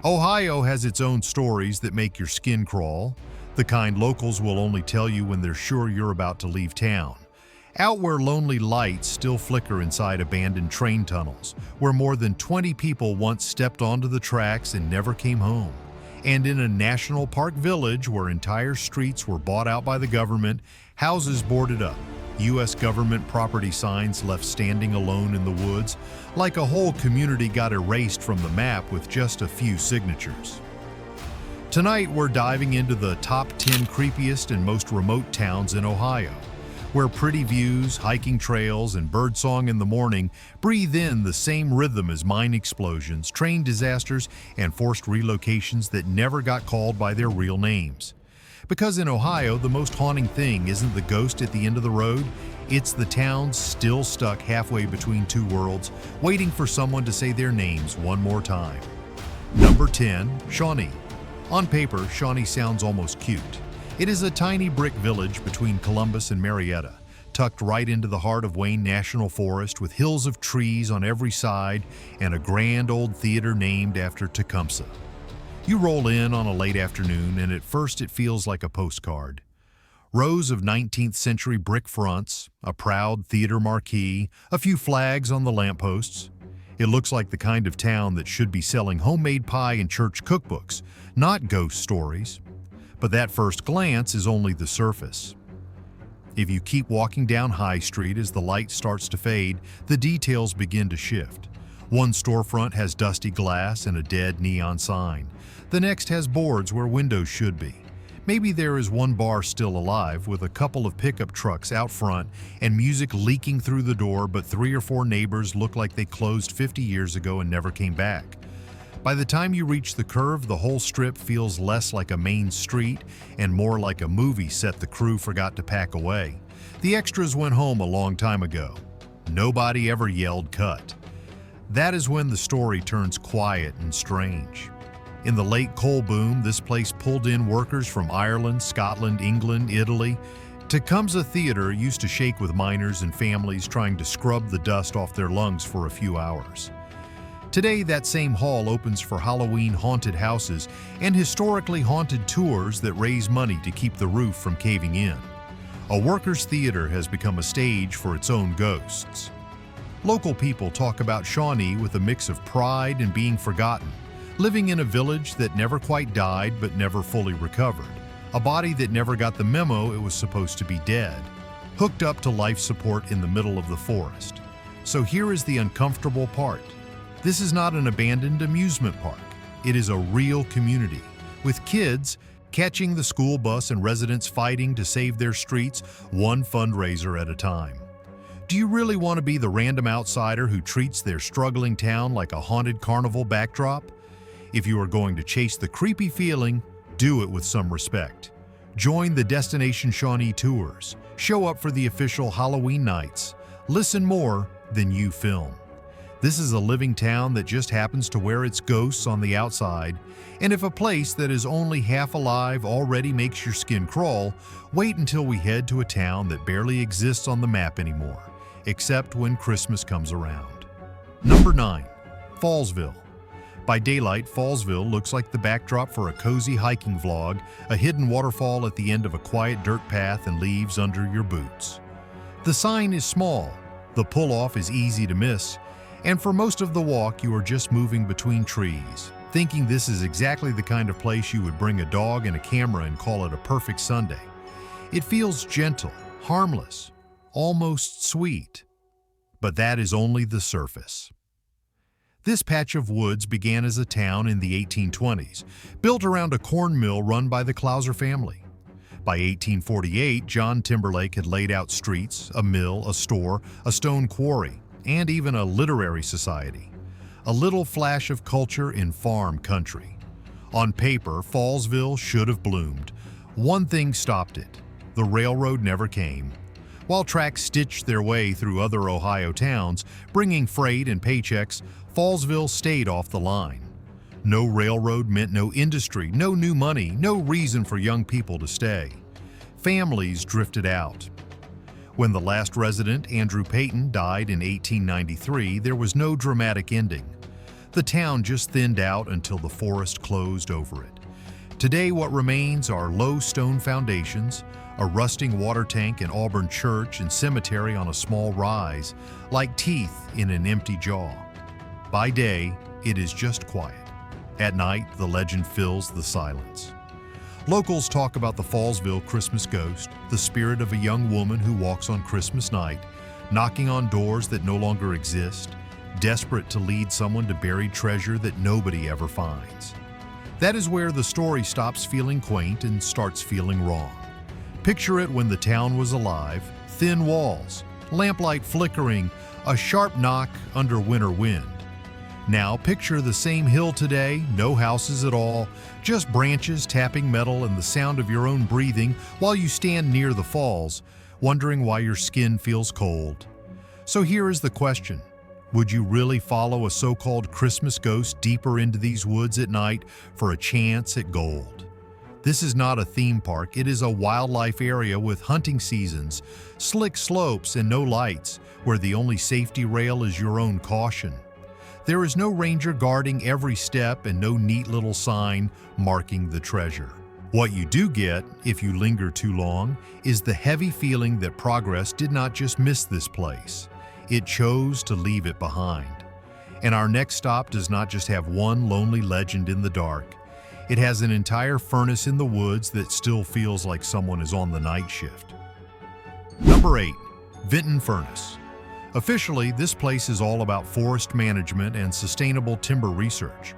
Ohio has its own stories that make your skin crawl, the kind locals will only tell you when they're sure you're about to leave town. Out where lonely lights still flicker inside abandoned train tunnels, where more than 20 people once stepped onto the tracks and never came home. And in a national park village where entire streets were bought out by the government, houses boarded up, U.S. government property signs left standing alone in the woods, like a whole community got erased from the map with just a few signatures. Tonight we're diving into the top 10 creepiest and most remote towns in Ohio, where pretty views, hiking trails, and birdsong in the morning breathe in the same rhythm as mine explosions, train disasters, and forced relocations that never got called by their real names. Because in Ohio, the most haunting thing isn't the ghost at the end of the road, it's the towns still stuck halfway between two worlds, waiting for someone to say their names one more time. Number 10, Shawnee. On paper, Shawnee sounds almost cute. It is a tiny brick village between Columbus and Marietta, tucked right into the heart of Wayne National Forest with hills of trees on every side and a grand old theater named after Tecumseh. You roll in on a late afternoon and at first it feels like a postcard. Rows of 19th century brick fronts, a proud theater marquee, a few flags on the lampposts. It looks like the kind of town that should be selling homemade pie and church cookbooks, not ghost stories. But that first glance is only the surface. If you keep walking down High Street as the light starts to fade, the details begin to shift. One storefront has dusty glass and a dead neon sign. The next has boards where windows should be. Maybe there is one bar still alive with a couple of pickup trucks out front and music leaking through the door, but 3 or 4 neighbors look like they closed 50 years ago and never came back. By the time you reach the curve, the whole strip feels less like a main street and more like a movie set the crew forgot to pack away. The extras went home a long time ago. Nobody ever yelled cut. That is when the story turns quiet and strange. In the late coal boom, this place pulled in workers from Ireland, Scotland, England, Italy. Tecumseh Theater used to shake with miners and families trying to scrub the dust off their lungs for a few hours. Today, that same hall opens for Halloween haunted houses and historically haunted tours that raise money to keep the roof from caving in. A workers' theater has become a stage for its own ghosts. Local people talk about Shawnee with a mix of pride and being forgotten, living in a village that never quite died but never fully recovered, a body that never got the memo it was supposed to be dead, hooked up to life support in the middle of the forest. So here is the uncomfortable part. This is not an abandoned amusement park. It is a real community, with kids catching the school bus and residents fighting to save their streets one fundraiser at a time. Do you really want to be the random outsider who treats their struggling town like a haunted carnival backdrop? If you are going to chase the creepy feeling, do it with some respect. Join the Destination Shawnee tours. Show up for the official Halloween nights. Listen more than you film. This is a living town that just happens to wear its ghosts on the outside, and if a place that is only half alive already makes your skin crawl, wait until we head to a town that barely exists on the map anymore, except when Christmas comes around. Number 9, Fallsville. By daylight, Fallsville looks like the backdrop for a cozy hiking vlog, a hidden waterfall at the end of a quiet dirt path and leaves under your boots. The sign is small, the pull-off is easy to miss, and for most of the walk you are just moving between trees, thinking this is exactly the kind of place you would bring a dog and a camera and call it a perfect Sunday. It feels gentle, harmless, almost sweet. But that is only the surface. This patch of woods began as a town in the 1820s, built around a corn mill run by the Clouser family. By 1848, John Timberlake had laid out streets, a mill, a store, a stone quarry, and even a literary society. A little flash of culture in farm country. On paper, Fallsville should have bloomed. One thing stopped it. The railroad never came. While tracks stitched their way through other Ohio towns, bringing freight and paychecks, Fallsville stayed off the line. No railroad meant no industry, no new money, no reason for young people to stay. Families drifted out. When the last resident, Andrew Payton, died in 1893, there was no dramatic ending. The town just thinned out until the forest closed over it. Today, what remains are low stone foundations, a rusting water tank, an Auburn church, and cemetery on a small rise, like teeth in an empty jaw. By day, it is just quiet. At night, the legend fills the silence. Locals talk about the Fallsville Christmas ghost, the spirit of a young woman who walks on Christmas night, knocking on doors that no longer exist, desperate to lead someone to buried treasure that nobody ever finds. That is where the story stops feeling quaint and starts feeling wrong. Picture it when the town was alive: thin walls, lamplight flickering, a sharp knock under winter wind. Now picture the same hill today, no houses at all, just branches tapping metal and the sound of your own breathing while you stand near the falls, wondering why your skin feels cold. So here is the question. Would you really follow a so-called Christmas ghost deeper into these woods at night for a chance at gold? This is not a theme park, it is a wildlife area with hunting seasons, slick slopes, and no lights, where the only safety rail is your own caution. There is no ranger guarding every step and no neat little sign marking the treasure. What you do get, if you linger too long, is the heavy feeling that progress did not just miss this place. It chose to leave it behind. And our next stop does not just have one lonely legend in the dark. It has an entire furnace in the woods that still feels like someone is on the night shift. Number 8. Vinton Furnace. Officially, this place is all about forest management and sustainable timber research.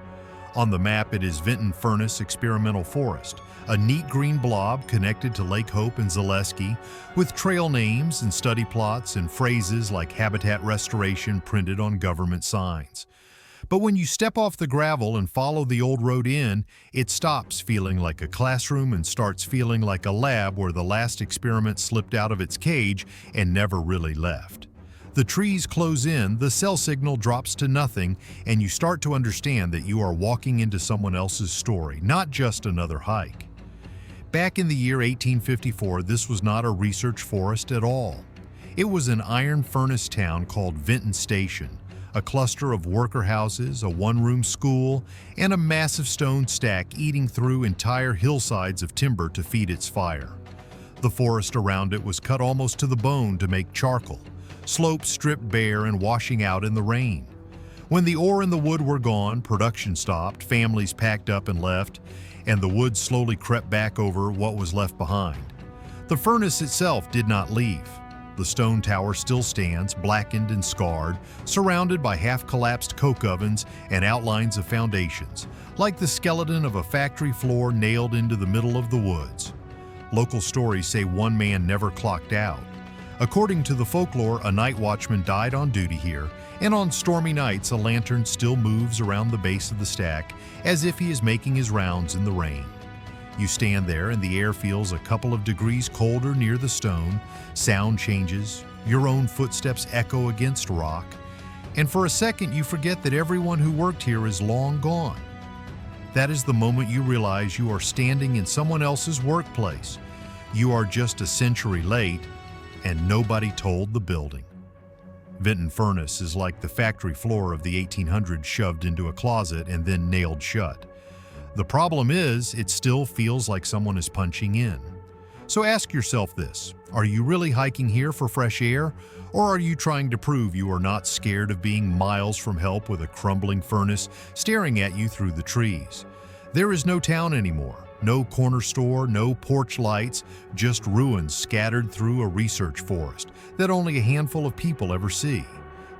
On the map, it is Vinton Furnace Experimental Forest, a neat green blob connected to Lake Hope and Zaleski, with trail names and study plots and phrases like habitat restoration printed on government signs. But when you step off the gravel and follow the old road in, it stops feeling like a classroom and starts feeling like a lab where the last experiment slipped out of its cage and never really left. The trees close in, the cell signal drops to nothing, and you start to understand that you are walking into someone else's story, not just another hike. Back in the year 1854, this was not a research forest at all. It was an iron furnace town called Vinton Station, a cluster of worker houses, a one-room school, and a massive stone stack eating through entire hillsides of timber to feed its fire. The forest around it was cut almost to the bone to make charcoal, slopes stripped bare and washing out in the rain. When the ore and the wood were gone, production stopped, families packed up and left, and the wood slowly crept back over what was left behind. The furnace itself did not leave. The stone tower still stands, blackened and scarred, surrounded by half-collapsed coke ovens and outlines of foundations, like the skeleton of a factory floor nailed into the middle of the woods. Local stories say one man never clocked out. According to the folklore, a night watchman died on duty here, and on stormy nights a lantern still moves around the base of the stack as if he is making his rounds in the rain. You stand there and the air feels a couple of degrees colder near the stone, sound changes, your own footsteps echo against rock, and for a second you forget that everyone who worked here is long gone. That is the moment you realize you are standing in someone else's workplace. You are just a century late, and nobody told the building. Vinton Furnace is like the factory floor of the 1800s shoved into a closet and then nailed shut. The problem is, it still feels like someone is punching in. So ask yourself this: are you really hiking here for fresh air, or are you trying to prove you are not scared of being miles from help with a crumbling furnace staring at you through the trees? There is no town anymore. No corner store, no porch lights, just ruins scattered through a research forest that only a handful of people ever see.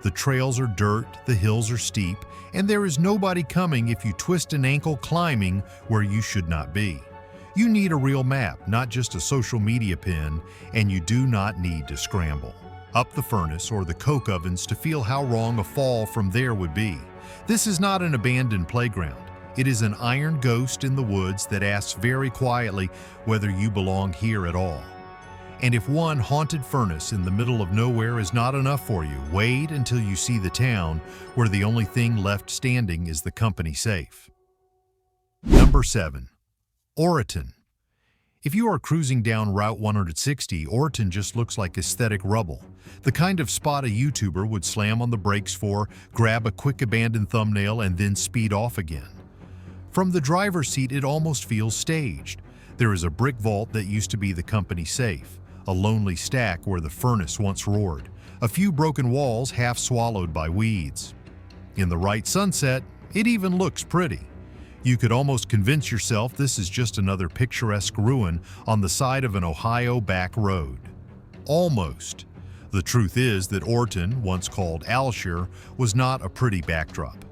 The trails are dirt, the hills are steep, and there is nobody coming if you twist an ankle climbing where you should not be. You need a real map, not just a social media pin, and you do not need to scramble up the furnace or the coke ovens to feel how wrong a fall from there would be. This is not an abandoned playground. It is an iron ghost in the woods that asks very quietly whether you belong here at all. And if one haunted furnace in the middle of nowhere is not enough for you, wait until you see the town where the only thing left standing is the company safe. Number 7. Oreton. If you are cruising down Route 160, Oreton just looks like aesthetic rubble, the kind of spot a YouTuber would slam on the brakes for, grab a quick abandoned thumbnail, and then speed off again. From the driver's seat, it almost feels staged. There is a brick vault that used to be the company safe, a lonely stack where the furnace once roared, a few broken walls half swallowed by weeds. In the right sunset, it even looks pretty. You could almost convince yourself this is just another picturesque ruin on the side of an Ohio back road. Almost. The truth is that Oreton, once called Alshire, was not a pretty backdrop.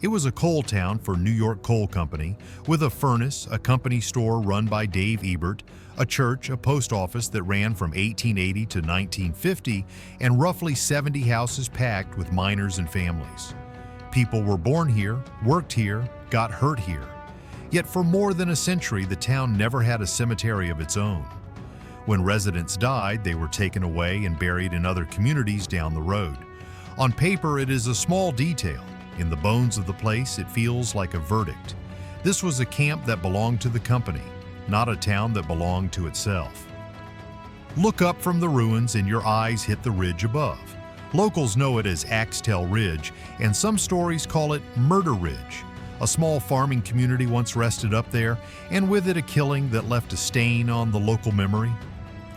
It was a coal town for New York Coal Company, with a furnace, a company store run by Dave Ebert, a church, a post office that ran from 1880 to 1950, and roughly 70 houses packed with miners and families. People were born here, worked here, got hurt here. Yet for more than a century, the town never had a cemetery of its own. When residents died, they were taken away and buried in other communities down the road. On paper, it is a small detail. In the bones of the place, it feels like a verdict. This was a camp that belonged to the company, not a town that belonged to itself. Look up from the ruins and your eyes hit the ridge above. Locals know it as Axtell Ridge, and some stories call it Murder Ridge. A small farming community once rested up there, and with it a killing that left a stain on the local memory.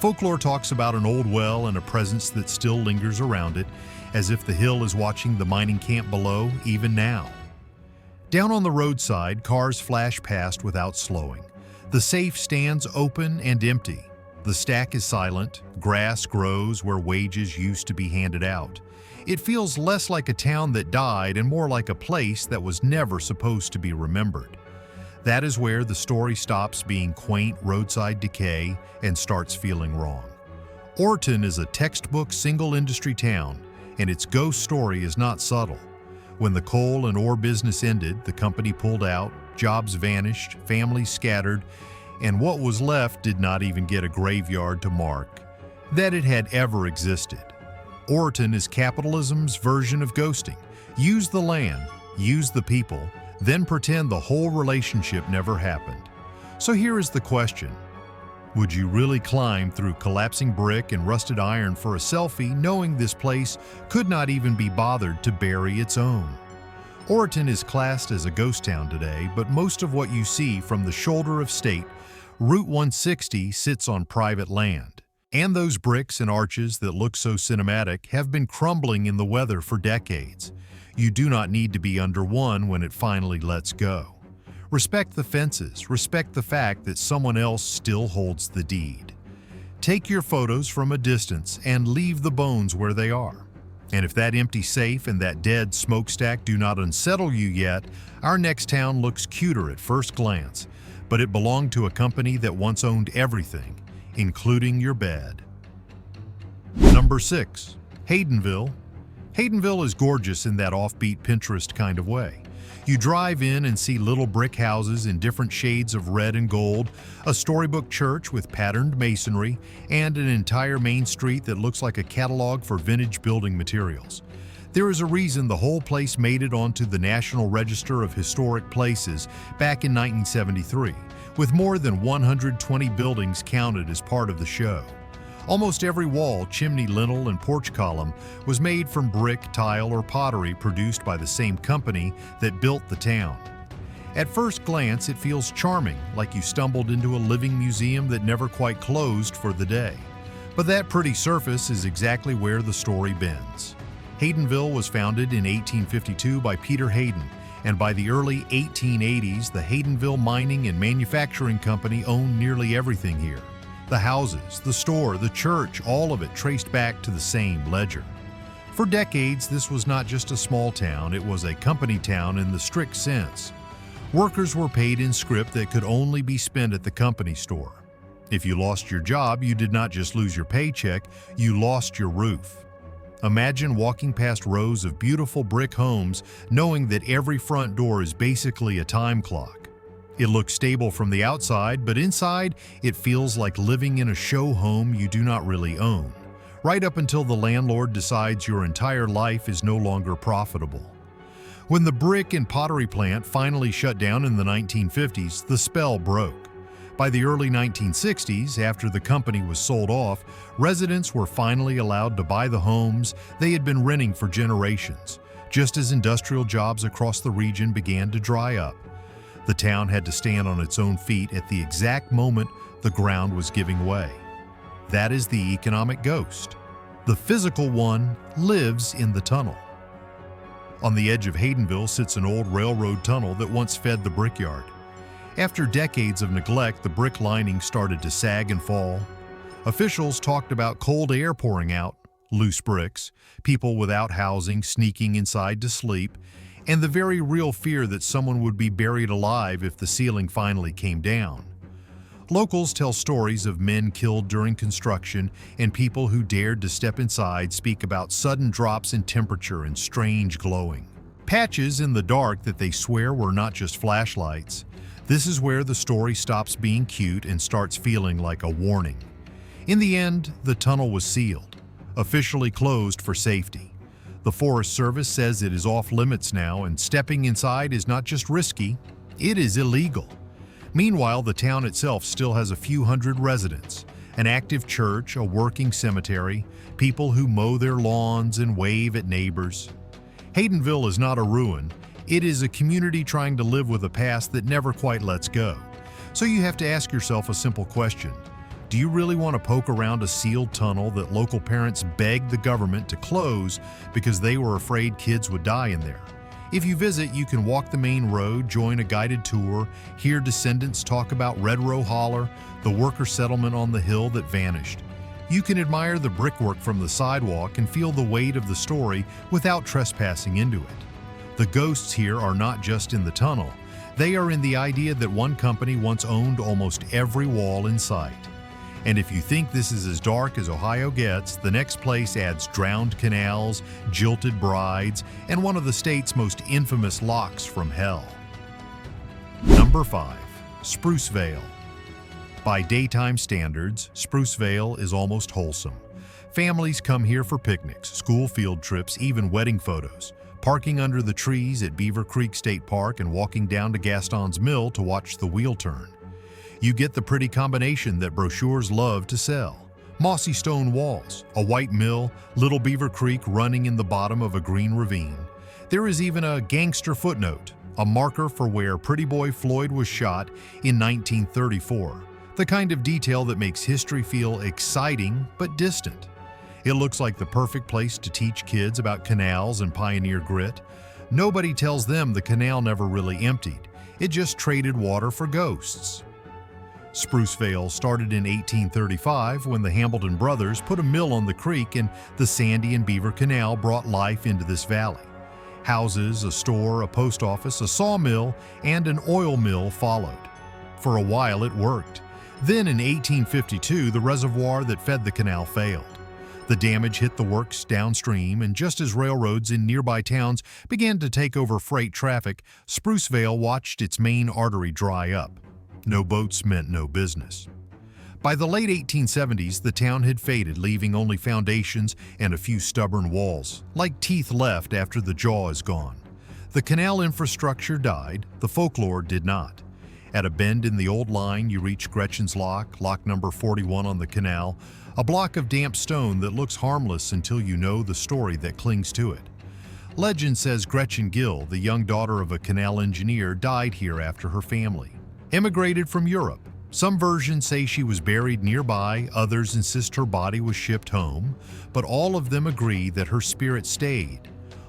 Folklore talks about an old well and a presence that still lingers around it, as if the hill is watching the mining camp below even now. Down on the roadside, cars flash past without slowing. The safe stands open and empty. The stack is silent, grass grows where wages used to be handed out. It feels less like a town that died and more like a place that was never supposed to be remembered. That is where the story stops being quaint roadside decay and starts feeling wrong. Oreton is a textbook single-industry town, and its ghost story is not subtle. When the coal and ore business ended, the company pulled out, jobs vanished, families scattered, and what was left did not even get a graveyard to mark that it had ever existed. Oreton is capitalism's version of ghosting. Use the land, use the people, then pretend the whole relationship never happened. So here is the question. Would you really climb through collapsing brick and rusted iron for a selfie, knowing this place could not even be bothered to bury its own? Oreton is classed as a ghost town today, but most of what you see from the shoulder of state, Route 160, sits on private land. And those bricks and arches that look so cinematic have been crumbling in the weather for decades. You do not need to be under one when it finally lets go. Respect the fences, respect the fact that someone else still holds the deed. Take your photos from a distance and leave the bones where they are. And if that empty safe and that dead smokestack do not unsettle you yet, our next town looks cuter at first glance, but it belonged to a company that once owned everything, including your bed. Number 6. Haydenville. Haydenville is gorgeous in that offbeat Pinterest kind of way. You drive in and see little brick houses in different shades of red and gold, a storybook church with patterned masonry, and an entire main street that looks like a catalog for vintage building materials. There is a reason the whole place made it onto the National Register of Historic Places back in 1973, with more than 120 buildings counted as part of the show. Almost every wall, chimney, lintel, and porch column was made from brick, tile, or pottery produced by the same company that built the town. At first glance, it feels charming, like you stumbled into a living museum that never quite closed for the day. But that pretty surface is exactly where the story bends. Haydenville was founded in 1852 by Peter Hayden, and by the early 1880s, the Haydenville Mining and Manufacturing Company owned nearly everything here. The houses, the store, the church, all of it traced back to the same ledger. For decades, this was not just a small town, it was a company town in the strict sense. Workers were paid in scrip that could only be spent at the company store. If you lost your job, you did not just lose your paycheck, you lost your roof. Imagine walking past rows of beautiful brick homes knowing that every front door is basically a time clock. It looks stable from the outside, but inside it feels like living in a show home you do not really own, right up until the landlord decides your entire life is no longer profitable. When the brick and pottery plant finally shut down in the 1950s, the spell broke. By the early 1960s, after the company was sold off, residents were finally allowed to buy the homes they had been renting for generations, just as industrial jobs across the region began to dry up. The town had to stand on its own feet at the exact moment the ground was giving way. That is the economic ghost. The physical one lives in the tunnel. On the edge of Haydenville sits an old railroad tunnel that once fed the brickyard. After decades of neglect, the brick lining started to sag and fall. Officials talked about cold air pouring out, loose bricks, people without housing sneaking inside to sleep, and the very real fear that someone would be buried alive if the ceiling finally came down. Locals tell stories of men killed during construction, and people who dared to step inside speak about sudden drops in temperature and strange glowing. Patches in the dark that they swear were not just flashlights. This is where the story stops being cute and starts feeling like a warning. In the end, the tunnel was sealed, officially closed for safety. The Forest Service says it is off limits now, and stepping inside is not just risky, it is illegal. Meanwhile, the town itself still has a few hundred residents, an active church, a working cemetery, people who mow their lawns and wave at neighbors. Haydenville is not a ruin. It is a community trying to live with a past that never quite lets go. So you have to ask yourself a simple question. Do you really want to poke around a sealed tunnel that local parents begged the government to close because they were afraid kids would die in there? If you visit, you can walk the main road, join a guided tour, hear descendants talk about Red Row Holler, the worker settlement on the hill that vanished. You can admire the brickwork from the sidewalk and feel the weight of the story without trespassing into it. The ghosts here are not just in the tunnel. They are in the idea that one company once owned almost every wall in sight. And if you think this is as dark as Ohio gets, the next place adds drowned canals, jilted brides, and one of the state's most infamous locks from hell. Number 5. Sprucevale. By daytime standards, Sprucevale is almost wholesome. Families come here for picnics, school field trips, even wedding photos, parking under the trees at Beaver Creek State Park and walking down to Gaston's Mill to watch the wheel turn. You get the pretty combination that brochures love to sell. Mossy stone walls, a white mill, Little Beaver Creek running in the bottom of a green ravine. There is even a gangster footnote, a marker for where Pretty Boy Floyd was shot in 1934, the kind of detail that makes history feel exciting but distant. It looks like the perfect place to teach kids about canals and pioneer grit. Nobody tells them the canal never really emptied. It just traded water for ghosts. Sprucevale started in 1835 when the Hambleton brothers put a mill on the creek, and the Sandy and Beaver Canal brought life into this valley. Houses, a store, a post office, a sawmill, and an oil mill followed. For a while it worked. Then in 1852, the reservoir that fed the canal failed. The damage hit the works downstream, and just as railroads in nearby towns began to take over freight traffic, Sprucevale watched its main artery dry up. No boats meant no business. By the late 1870s, the town had faded, leaving only foundations and a few stubborn walls, like teeth left after the jaw is gone. The canal infrastructure died, the folklore did not. At a bend in the old line, you reach Gretchen's Lock, lock number 41 on the canal, a block of damp stone that looks harmless until you know the story that clings to it. Legend says Gretchen Gill, the young daughter of a canal engineer, died here after her family immigrated from Europe. Some versions say she was buried nearby, others insist her body was shipped home, but all of them agree that her spirit stayed.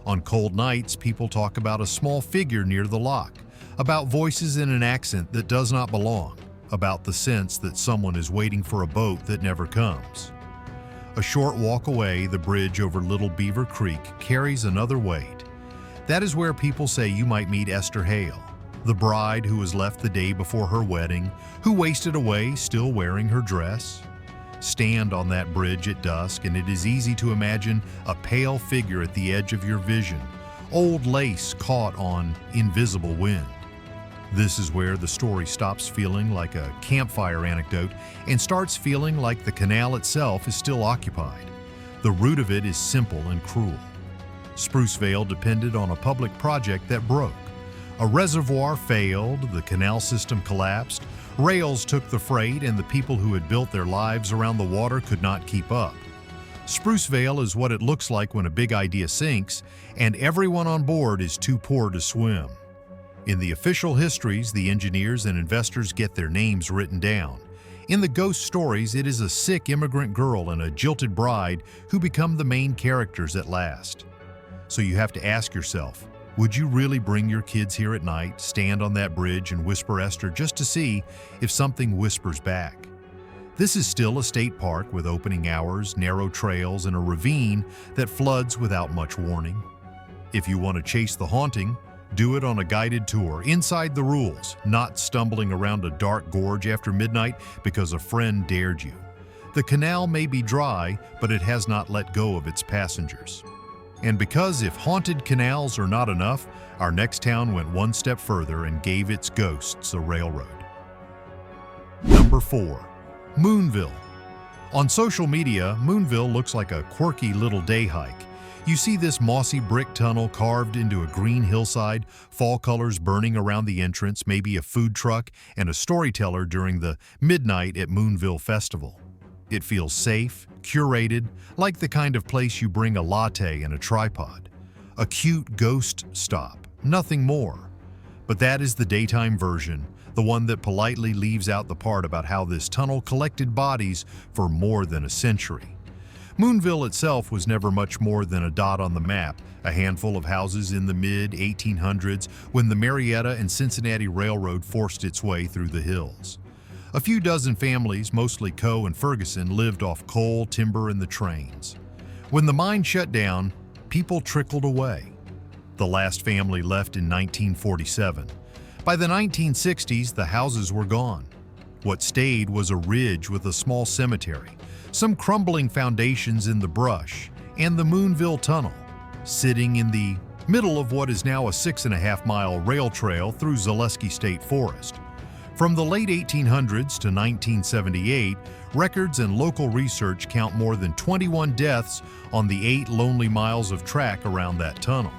On cold nights, people talk about a small figure near the lock, about voices in an accent that does not belong, about the sense that someone is waiting for a boat that never comes. A short walk away, the bridge over Little Beaver Creek carries another weight. That is where people say you might meet Esther Hale, the bride who was left the day before her wedding, who wasted away still wearing her dress. Stand on that bridge at dusk, and it is easy to imagine a pale figure at the edge of your vision, old lace caught on invisible wind. This is where the story stops feeling like a campfire anecdote and starts feeling like the canal itself is still occupied. The root of it is simple and cruel. Sprucevale depended on a public project that broke. A reservoir failed, the canal system collapsed, rails took the freight, and the people who had built their lives around the water could not keep up. Sprucevale is what it looks like when a big idea sinks, and everyone on board is too poor to swim. In the official histories, the engineers and investors get their names written down. In the ghost stories, it is a sick immigrant girl and a jilted bride who become the main characters at last. So you have to ask yourself, would you really bring your kids here at night, stand on that bridge and whisper Esther just to see if something whispers back? This is still a state park with opening hours, narrow trails, and a ravine that floods without much warning. If you want to chase the haunting, do it on a guided tour, inside the rules, not stumbling around a dark gorge after midnight because a friend dared you. The canal may be dry, but it has not let go of its passengers. And because if haunted canals are not enough, our next town went one step further and gave its ghosts a railroad. Number 4. Moonville. On social media, Moonville looks like a quirky little day hike. You see this mossy brick tunnel carved into a green hillside, fall colors burning around the entrance, maybe a food truck, and a storyteller during the Midnight at Moonville Festival. It feels safe, curated, like the kind of place you bring a latte and a tripod. A cute ghost stop, nothing more. But that is the daytime version, the one that politely leaves out the part about how this tunnel collected bodies for more than a century. Moonville itself was never much more than a dot on the map, a handful of houses in the mid-1800s when the Marietta and Cincinnati Railroad forced its way through the hills. A few dozen families, mostly Coe and Ferguson, lived off coal, timber, and the trains. When the mine shut down, people trickled away. The last family left in 1947. By the 1960s, the houses were gone. What stayed was a ridge with a small cemetery, some crumbling foundations in the brush, and the Moonville Tunnel, sitting in the middle of what is now a 6.5-mile rail trail through Zaleski State Forest. From the late 1800s to 1978, records and local research count more than 21 deaths on the 8 lonely miles of track around that tunnel.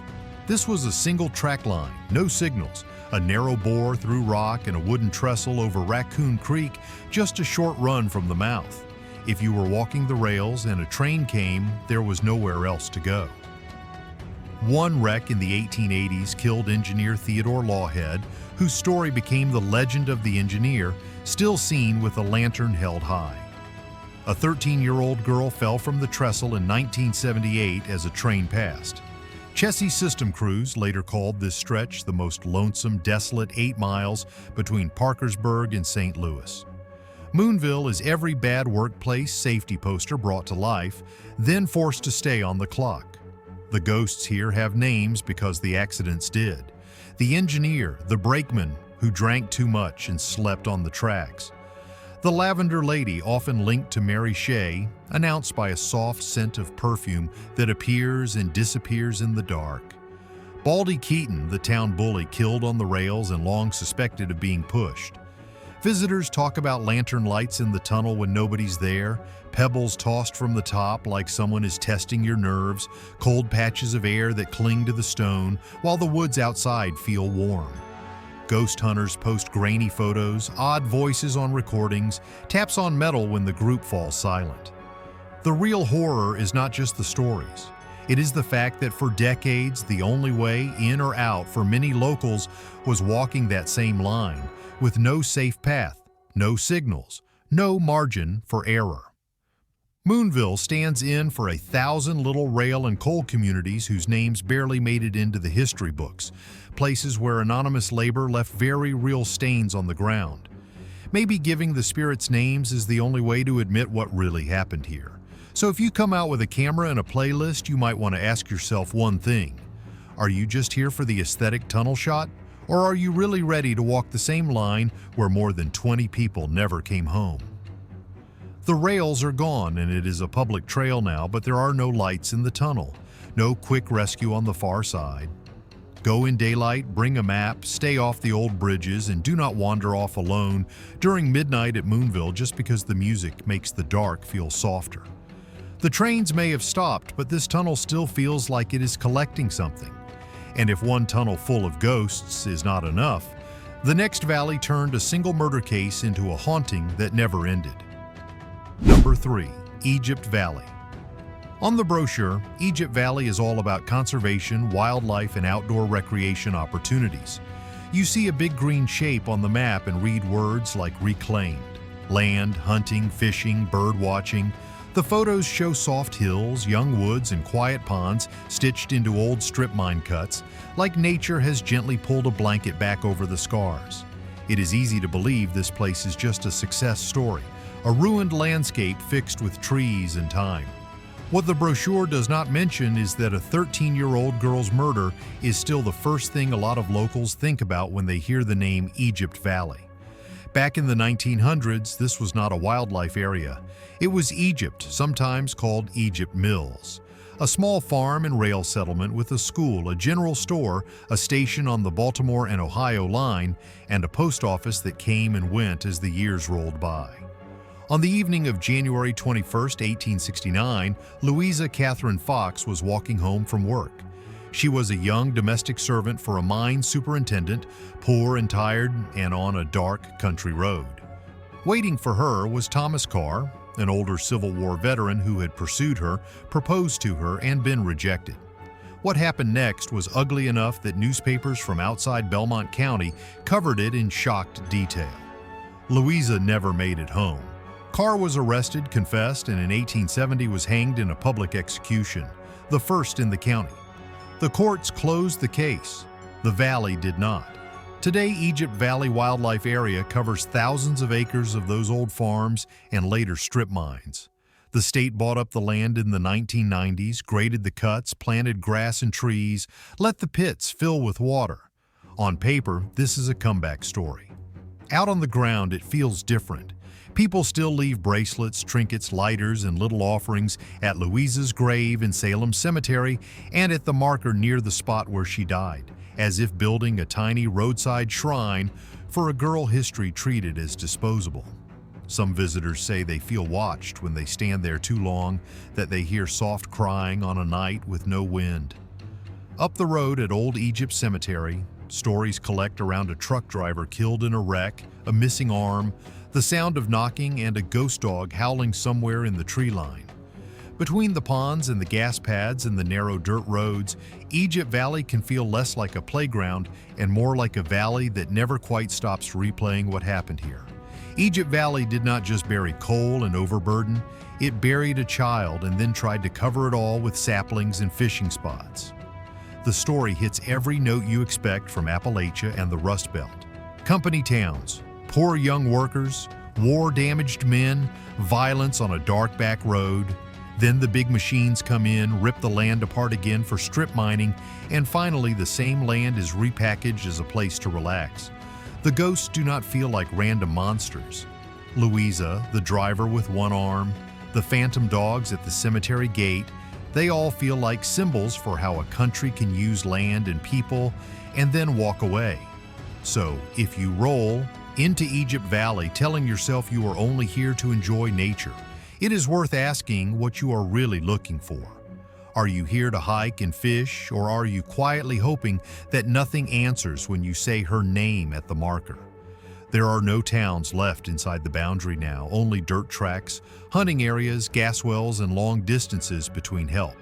This was a single track line, no signals, a narrow bore through rock and a wooden trestle over Raccoon Creek, just a short run from the mouth. If you were walking the rails and a train came, there was nowhere else to go. One wreck in the 1880s killed engineer Theodore Lawhead, whose story became the legend of the engineer, still seen with a lantern held high. A 13-year-old girl fell from the trestle in 1978 as a train passed. Chessie system crews later called this stretch the most lonesome, desolate 8 miles between Parkersburg and St. Louis. Moonville is every bad workplace safety poster brought to life, then forced to stay on the clock. The ghosts here have names because the accidents did. The engineer, the brakeman who drank too much and slept on the tracks. The Lavender Lady, often linked to Mary Shea, announced by a soft scent of perfume that appears and disappears in the dark. Baldy Keaton, the town bully killed on the rails and long suspected of being pushed. Visitors talk about lantern lights in the tunnel when nobody's there, pebbles tossed from the top like someone is testing your nerves, cold patches of air that cling to the stone while the woods outside feel warm. Ghost hunters post grainy photos, odd voices on recordings, taps on metal when the group falls silent. The real horror is not just the stories. It is the fact that for decades, the only way in or out for many locals was walking that same line, with no safe path, no signals, no margin for error. Moonville stands in for 1,000 little rail and coal communities whose names barely made it into the history books, places where anonymous labor left very real stains on the ground. Maybe giving the spirits names is the only way to admit what really happened here. So if you come out with a camera and a playlist, you might want to ask yourself one thing. Are you just here for the aesthetic tunnel shot? Or are you really ready to walk the same line where more than 20 people never came home? The rails are gone and it is a public trail now, but there are no lights in the tunnel, no quick rescue on the far side. Go in daylight, bring a map, stay off the old bridges, and do not wander off alone during midnight at Moonville just because the music makes the dark feel softer. The trains may have stopped, but this tunnel still feels like it is collecting something. And if one tunnel full of ghosts is not enough, the next valley turned a single murder case into a haunting that never ended. Number 3. Egypt Valley. On the brochure, Egypt Valley is all about conservation, wildlife, and outdoor recreation opportunities. You see a big green shape on the map and read words like reclaimed. Land, hunting, fishing, bird watching. The photos show soft hills, young woods, and quiet ponds stitched into old strip mine cuts, like nature has gently pulled a blanket back over the scars. It is easy to believe this place is just a success story, a ruined landscape fixed with trees and time. What the brochure does not mention is that a 13-year-old girl's murder is still the first thing a lot of locals think about when they hear the name Egypt Valley. Back in the 1900s, this was not a wildlife area. It was Egypt, sometimes called Egypt Mills. A small farm and rail settlement with a school, a general store, a station on the Baltimore and Ohio line, and a post office that came and went as the years rolled by. On the evening of January 21, 1869, Louisa Catherine Fox was walking home from work. She was a young domestic servant for a mine superintendent, poor and tired, and on a dark country road. Waiting for her was Thomas Carr, an older Civil War veteran who had pursued her, proposed to her, and been rejected. What happened next was ugly enough that newspapers from outside Belmont County covered it in shocked detail. Louisa never made it home. Carr was arrested, confessed, and in 1870 was hanged in a public execution, the first in the county. The courts closed the case. The valley did not. Today, Egypt Valley Wildlife Area covers thousands of acres of those old farms and later strip mines. The state bought up the land in the 1990s, graded the cuts, planted grass and trees, let the pits fill with water. On paper, this is a comeback story. Out on the ground, it feels different. People still leave bracelets, trinkets, lighters, and little offerings at Louisa's grave in Salem Cemetery and at the marker near the spot where she died, as if building a tiny roadside shrine for a girl history treated as disposable. Some visitors say they feel watched when they stand there too long, that they hear soft crying on a night with no wind. Up the road at Old Egypt Cemetery, stories collect around a truck driver killed in a wreck, a missing arm, the sound of knocking, and a ghost dog howling somewhere in the tree line. Between the ponds and the gas pads and the narrow dirt roads, Egypt Valley can feel less like a playground and more like a valley that never quite stops replaying what happened here. Egypt Valley did not just bury coal and overburden, it buried a child and then tried to cover it all with saplings and fishing spots. The story hits every note you expect from Appalachia and the Rust Belt. Company towns, poor young workers, war-damaged men, violence on a dark back road. Then the big machines come in, rip the land apart again for strip mining, and finally the same land is repackaged as a place to relax. The ghosts do not feel like random monsters. Louisa, the driver with one arm, the phantom dogs at the cemetery gate, they all feel like symbols for how a country can use land and people and then walk away. So, if you roll into Egypt Valley telling yourself you are only here to enjoy nature, it is worth asking what you are really looking for. Are you here to hike and fish, or are you quietly hoping that nothing answers when you say her name at the marker? There are no towns left inside the boundary now, only dirt tracks, hunting areas, gas wells, and long distances between help.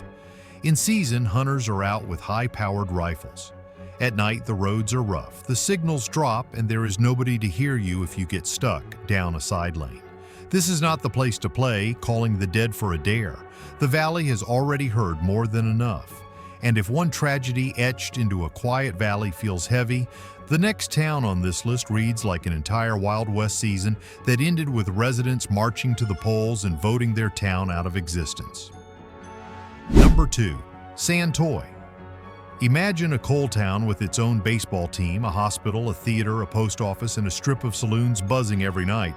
In season, hunters are out with high-powered rifles. At night, the roads are rough, the signals drop, and there is nobody to hear you if you get stuck down a side lane. This is not the place to play, calling the dead for a dare. The valley has already heard more than enough. And if one tragedy etched into a quiet valley feels heavy, the next town on this list reads like an entire Wild West season that ended with residents marching to the polls and voting their town out of existence. Number 2. Santoy. Imagine a coal town with its own baseball team, a hospital, a theater, a post office, and a strip of saloons buzzing every night.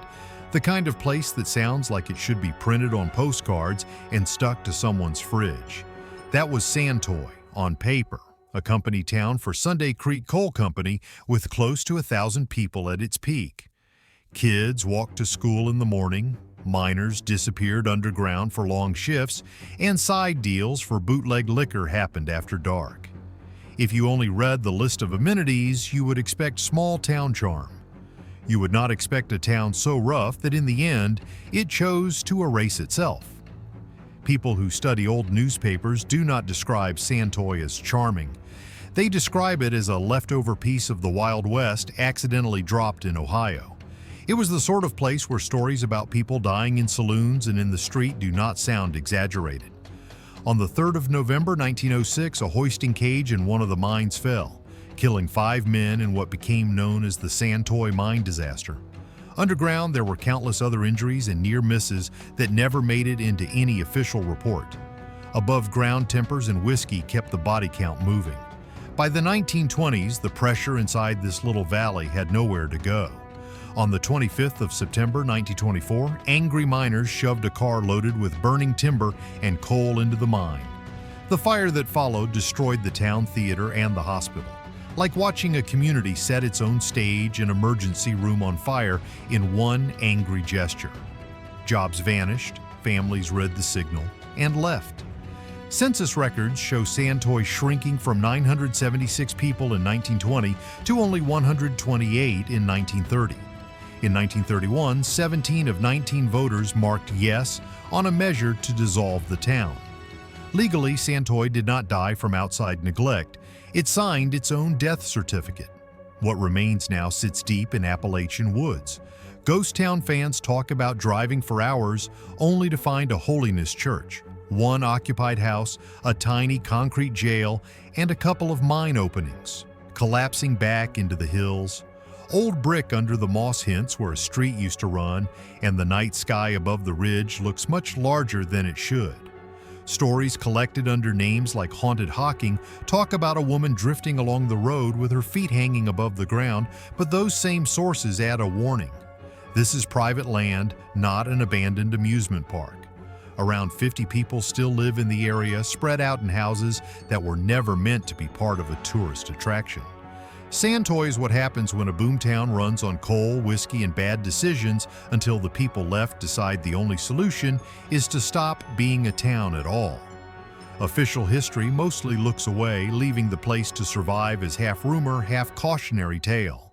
The kind of place that sounds like it should be printed on postcards and stuck to someone's fridge. That was Santoy, on paper, a company town for Sunday Creek Coal Company with close to 1,000 people at its peak. Kids walked to school in the morning, miners disappeared underground for long shifts, and side deals for bootleg liquor happened after dark. If you only read the list of amenities, you would expect small town charm. You would not expect a town so rough that in the end, it chose to erase itself. People who study old newspapers do not describe Santoy as charming. They describe it as a leftover piece of the Wild West accidentally dropped in Ohio. It was the sort of place where stories about people dying in saloons and in the street do not sound exaggerated. On the 3rd of November 1906, a hoisting cage in one of the mines fell, killing 5 men in what became known as the Santoy mine disaster. Underground, there were countless other injuries and near misses that never made it into any official report. Above ground tempers and whiskey kept the body count moving. By the 1920s, the pressure inside this little valley had nowhere to go. On the 25th of September 1924, angry miners shoved a car loaded with burning timber and coal into the mine. The fire that followed destroyed the town theater and the hospital, like watching a community set its own stage and emergency room on fire in one angry gesture. Jobs vanished, families read the signal, and left. Census records show Santoy shrinking from 976 people in 1920 to only 128 in 1930. In 1931, 17 of 19 voters marked yes on a measure to dissolve the town. Legally, Santoy did not die from outside neglect. It signed its own death certificate. What remains now sits deep in Appalachian woods. Ghost town fans talk about driving for hours only to find a holiness church, one occupied house, a tiny concrete jail, and a couple of mine openings, collapsing back into the hills. Old brick under the moss hints where a street used to run, and the night sky above the ridge looks much larger than it should. Stories collected under names like Haunted Hawking talk about a woman drifting along the road with her feet hanging above the ground, but those same sources add a warning. This is private land, not an abandoned amusement park. Around 50 people still live in the area, spread out in houses that were never meant to be part of a tourist attraction. Santoy is what happens when a boomtown runs on coal, whiskey, and bad decisions until the people left decide the only solution is to stop being a town at all. Official history mostly looks away, leaving the place to survive as half rumor, half cautionary tale.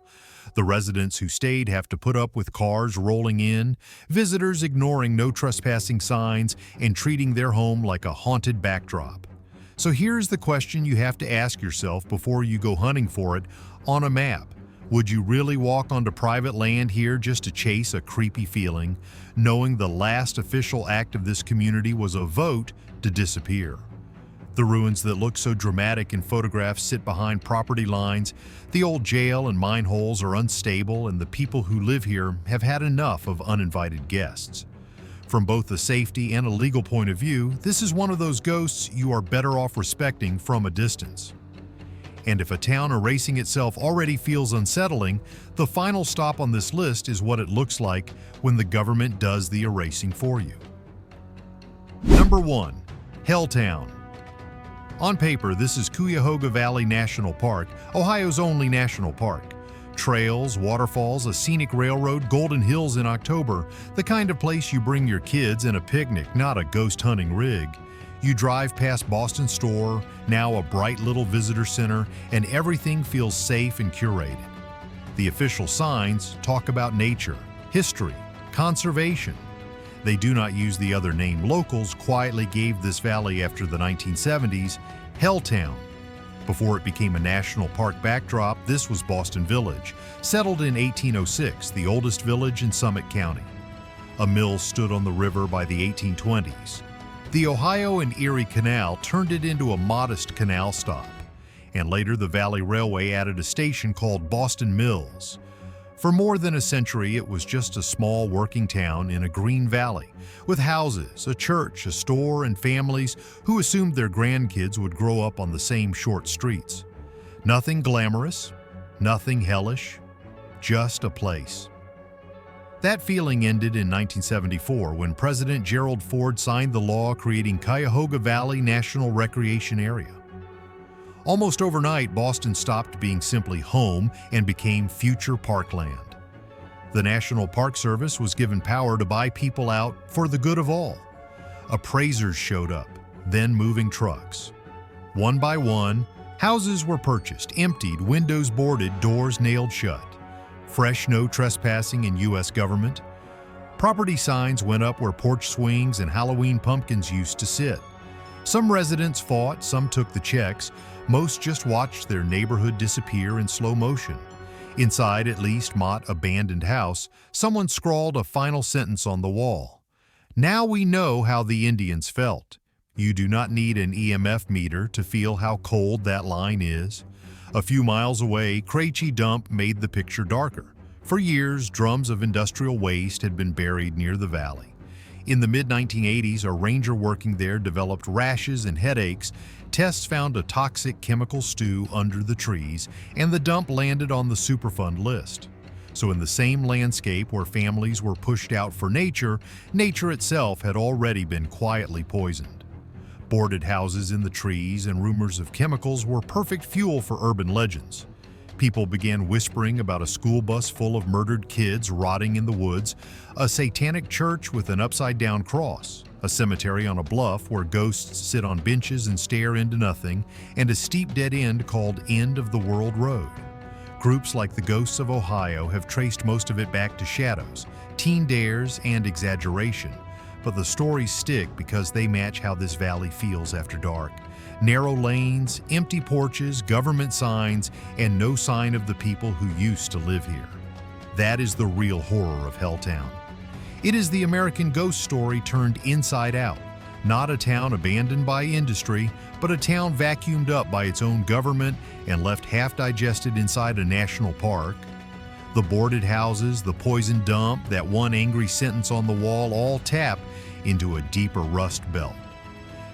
The residents who stayed have to put up with cars rolling in, visitors ignoring no trespassing signs, and treating their home like a haunted backdrop. So here's the question you have to ask yourself before you go hunting for it on a map. Would you really walk onto private land here just to chase a creepy feeling, knowing the last official act of this community was a vote to disappear? The ruins that look so dramatic in photographs sit behind property lines. The old jail and mine holes are unstable, and the people who live here have had enough of uninvited guests. From both a safety and a legal point of view, this is one of those ghosts you are better off respecting from a distance. And if a town erasing itself already feels unsettling, the final stop on this list is what it looks like when the government does the erasing for you. Number 1. Helltown. On paper, this is Cuyahoga Valley National Park, Ohio's only national park. Trails, waterfalls, a scenic railroad, golden hills in October, the kind of place you bring your kids in a picnic, not a ghost hunting rig. You drive past Boston Store, now a bright little visitor center, and everything feels safe and curated. The official signs talk about nature, history, conservation. They do not use the other name locals quietly gave this valley after the 1970s, Helltown. Before it became a national park backdrop, this was Boston Village, settled in 1806, the oldest village in Summit County. A mill stood on the river by the 1820s. The Ohio and Erie Canal turned it into a modest canal stop, and later the Valley Railway added a station called Boston Mills. For more than a century, it was just a small working town in a green valley, with houses, a church, a store, and families who assumed their grandkids would grow up on the same short streets. Nothing glamorous, nothing hellish, just a place. That feeling ended in 1974 when President Gerald Ford signed the law creating Cuyahoga Valley National Recreation Area. Almost overnight, Boston stopped being simply home and became future parkland. The National Park Service was given power to buy people out for the good of all. Appraisers showed up, then moving trucks. One by one, Houses were purchased, emptied, windows boarded, doors nailed shut. Fresh no trespassing in U.S. government. Property signs went up where porch swings and Halloween pumpkins used to sit. Some residents fought, some took the checks. Most just watched their neighborhood disappear in slow motion. Inside at least Mott's abandoned house, someone scrawled a final sentence on the wall. Now we know how the Indians felt. You do not need an EMF meter to feel how cold that line is. A few miles away, Creepiest Dump made the picture darker. For years, drums of industrial waste had been buried near the valley. In the mid-1980s, a ranger working there developed rashes and headaches. Tests found a toxic chemical stew under the trees, and the dump landed on the Superfund list. So in the same landscape where families were pushed out for nature, nature itself had already been quietly poisoned. Boarded houses in the trees and rumors of chemicals were perfect fuel for urban legends. People began whispering about a school bus full of murdered kids rotting in the woods, a satanic church with an upside-down cross, a cemetery on a bluff where ghosts sit on benches and stare into nothing, and a steep dead end called End of the World Road. Groups like the Ghosts of Ohio have traced most of it back to shadows, teen dares, and exaggeration, but the stories stick because they match how this valley feels after dark. Narrow lanes, empty porches, government signs, and no sign of the people who used to live here. That is the real horror of Helltown. It is the American ghost story turned inside out. Not a town abandoned by industry, but a town vacuumed up by its own government and left half-digested inside a national park. The boarded houses, the poison dump, that one angry sentence on the wall all tap into a deeper rust belt.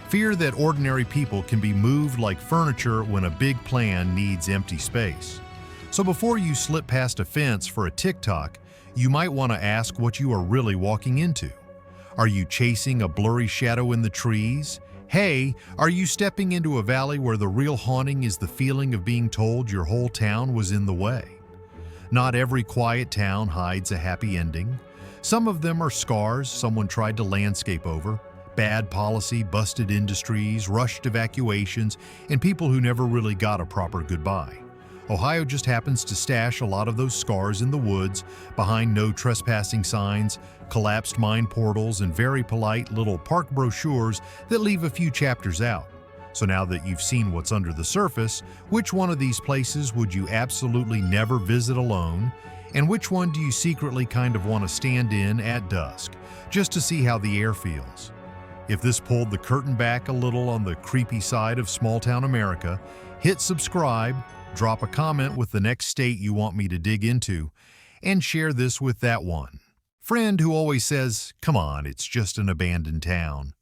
Fear that ordinary people can be moved like furniture when a big plan needs empty space. So before you slip past a fence for a TikTok, you might want to ask what you are really walking into. Are you chasing a blurry shadow in the trees? Hey, are you stepping into a valley where the real haunting is the feeling of being told your whole town was in the way? Not every quiet town hides a happy ending. Some of them are scars someone tried to landscape over. Bad policy, busted industries, rushed evacuations, and people who never really got a proper goodbye. Ohio just happens to stash a lot of those scars in the woods, behind no trespassing signs, collapsed mine portals, and very polite little park brochures that leave a few chapters out. So now that you've seen what's under the surface, which one of these places would you absolutely never visit alone? And which one do you secretly kind of want to stand in at dusk, just to see how the air feels? If this pulled the curtain back a little on the creepy side of small-town America, hit subscribe, drop a comment with the next state you want me to dig into, and share this with that one friend who always says, "Come on, it's just an abandoned town."